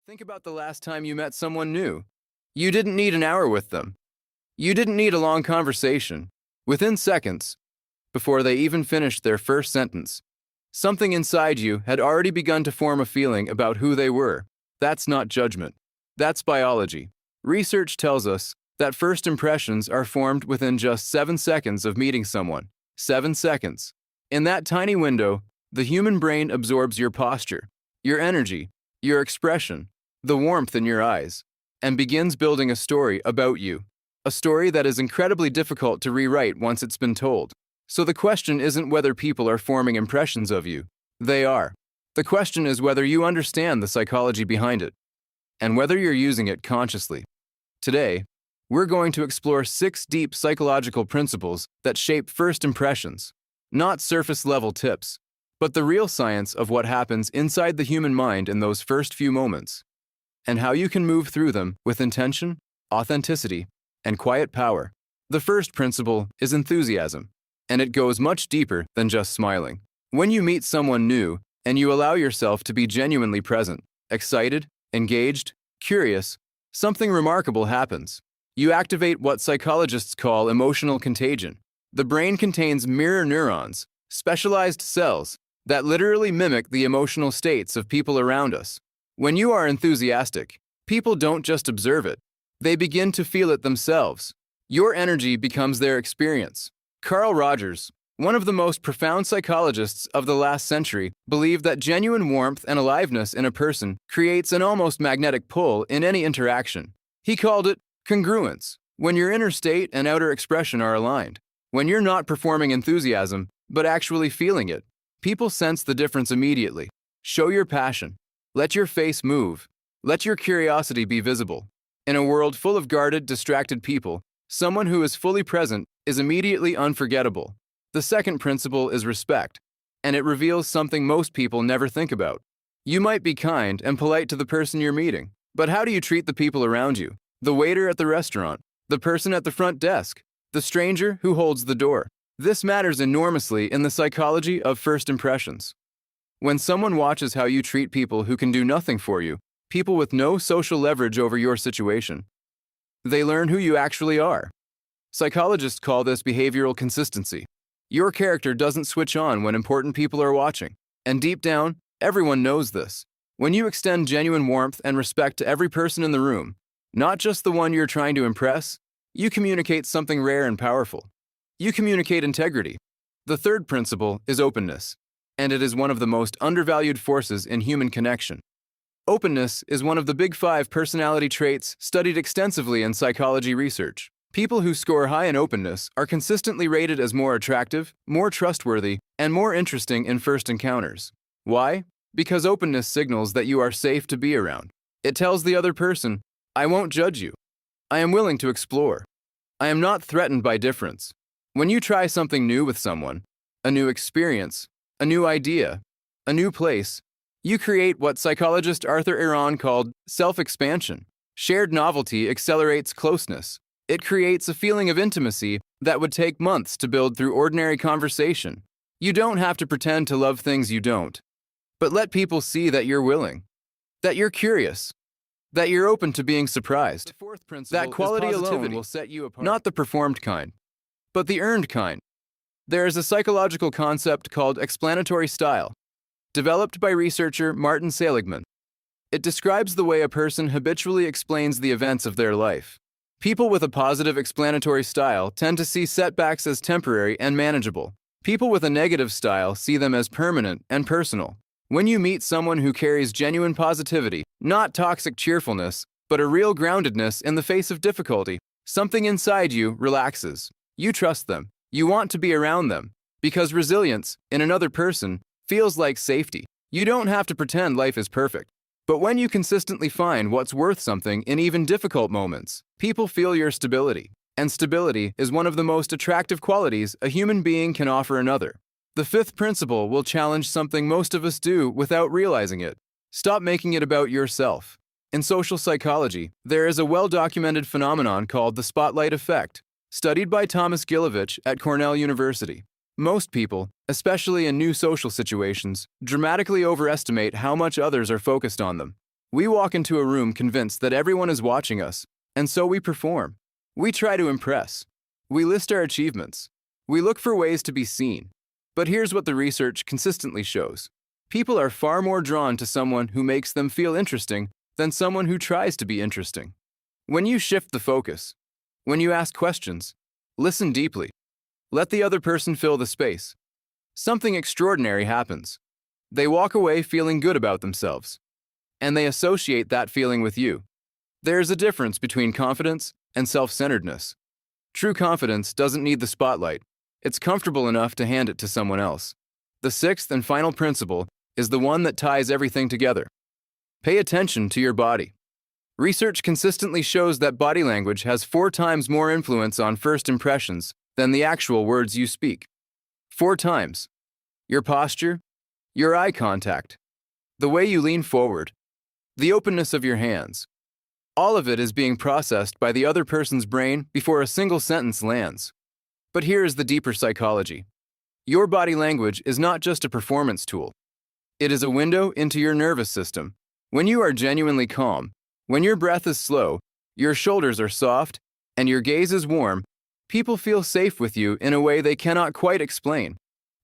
Think about the last time you met someone new. You didn't need an hour with them. You didn't need a long conversation. Within seconds, before they even finished their first sentence, something inside you had already begun to form a feeling about who they were. That's not judgment. That's biology. Research tells us that first impressions are formed within just 7 seconds of meeting someone. 7 seconds. In that tiny window, the human brain absorbs your posture, your energy, your expression, the warmth in your eyes, and begins building a story about you. A story that is incredibly difficult to rewrite once it's been told. So the question isn't whether people are forming impressions of you. They are. The question is whether you understand the psychology behind it, and whether you're using it consciously. Today, we're going to explore 6 deep psychological principles that shape first impressions. Not surface-level tips, but the real science of what happens inside the human mind in those first few moments, and how you can move through them with intention, authenticity, and quiet power. The first principle is enthusiasm, and it goes much deeper than just smiling. When you meet someone new and you allow yourself to be genuinely present, excited, engaged, curious, something remarkable happens. You activate what psychologists call emotional contagion. The brain contains mirror neurons, specialized cells, that literally mimic the emotional states of people around us. When you are enthusiastic, people don't just observe it. They begin to feel it themselves. Your energy becomes their experience. Carl Rogers, one of the most profound psychologists of the last century, believed that genuine warmth and aliveness in a person creates an almost magnetic pull in any interaction. He called it congruence, when your inner state and outer expression are aligned. When you're not performing enthusiasm, but actually feeling it, people sense the difference immediately. Show your passion. Let your face move. Let your curiosity be visible. In a world full of guarded, distracted people, someone who is fully present is immediately unforgettable. The second principle is respect, and it reveals something most people never think about. You might be kind and polite to the person you're meeting, but how do you treat the people around you? The waiter at the restaurant, the person at the front desk, the stranger who holds the door. This matters enormously in the psychology of first impressions. When someone watches how you treat people who can do nothing for you, people with no social leverage over your situation, they learn who you actually are. Psychologists call this behavioral consistency. Your character doesn't switch on when important people are watching, and deep down, everyone knows this. When you extend genuine warmth and respect to every person in the room, not just the one you're trying to impress, you communicate something rare and powerful. You communicate integrity. The third principle is openness, and it is one of the most undervalued forces in human connection. Openness is one of the big 5 personality traits studied extensively in psychology research. People who score high in openness are consistently rated as more attractive, more trustworthy, and more interesting in first encounters. Why? Because openness signals that you are safe to be around. It tells the other person, I won't judge you. I am willing to explore. I am not threatened by difference. When you try something new with someone, a new experience, a new idea, a new place, you create what psychologist Arthur Aron called self-expansion. Shared novelty accelerates closeness. It creates a feeling of intimacy that would take months to build through ordinary conversation. You don't have to pretend to love things you don't, but let people see that you're willing, that you're curious, that you're open to being surprised. The fourth principle That quality is alone positivity. will set you apart. Not the performed kind, but the earned kind. There is a psychological concept called explanatory style, developed by researcher Martin Seligman. It describes the way a person habitually explains the events of their life. People with a positive explanatory style tend to see setbacks as temporary and manageable. People with a negative style see them as permanent and personal. When you meet someone who carries genuine positivity, not toxic cheerfulness, but a real groundedness in the face of difficulty, something inside you relaxes. You trust them. You want to be around them, because resilience, in another person, feels like safety. You don't have to pretend life is perfect. But when you consistently find what's worth something in even difficult moments, people feel your stability. And stability is one of the most attractive qualities a human being can offer another. The fifth principle will challenge something most of us do without realizing it. Stop making it about yourself. In social psychology, there is a well-documented phenomenon called the spotlight effect, studied by Thomas Gilovich at Cornell University. Most people, especially in new social situations, dramatically overestimate how much others are focused on them. We walk into a room convinced that everyone is watching us, and so we perform. We try to impress. We list our achievements. We look for ways to be seen. But here's what the research consistently shows. People are far more drawn to someone who makes them feel interesting than someone who tries to be interesting. When you shift the focus, when you ask questions, listen deeply, let the other person fill the space, something extraordinary happens. They walk away feeling good about themselves, and they associate that feeling with you. There's a difference between confidence and self-centeredness. True confidence doesn't need the spotlight. It's comfortable enough to hand it to someone else. The sixth and final principle is the one that ties everything together. Pay attention to your body. Research consistently shows that body language has 4 times more influence on first impressions than the actual words you speak. 4 times. Your posture, your eye contact, the way you lean forward, the openness of your hands. All of it is being processed by the other person's brain before a single sentence lands. But here is the deeper psychology. Your body language is not just a performance tool. It is a window into your nervous system. When you are genuinely calm, when your breath is slow, your shoulders are soft, and your gaze is warm, people feel safe with you in a way they cannot quite explain.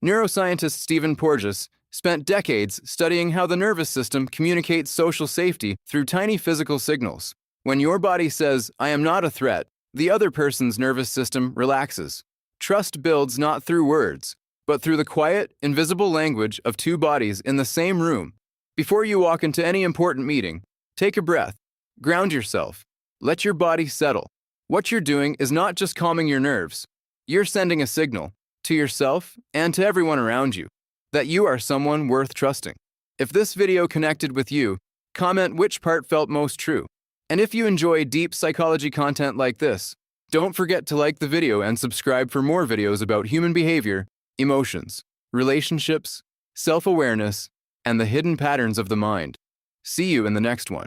Neuroscientist Stephen Porges spent decades studying how the nervous system communicates social safety through tiny physical signals. When your body says, "I am not a threat," the other person's nervous system relaxes. Trust builds not through words, but through the quiet, invisible language of 2 bodies in the same room. Before you walk into any important meeting, take a breath, ground yourself, let your body settle. What you're doing is not just calming your nerves. You're sending a signal to yourself and to everyone around you that you are someone worth trusting. If this video connected with you, comment which part felt most true. And if you enjoy deep psychology content like this, don't forget to like the video and subscribe for more videos about human behavior, emotions, relationships, self-awareness, and the hidden patterns of the mind. See you in the next one.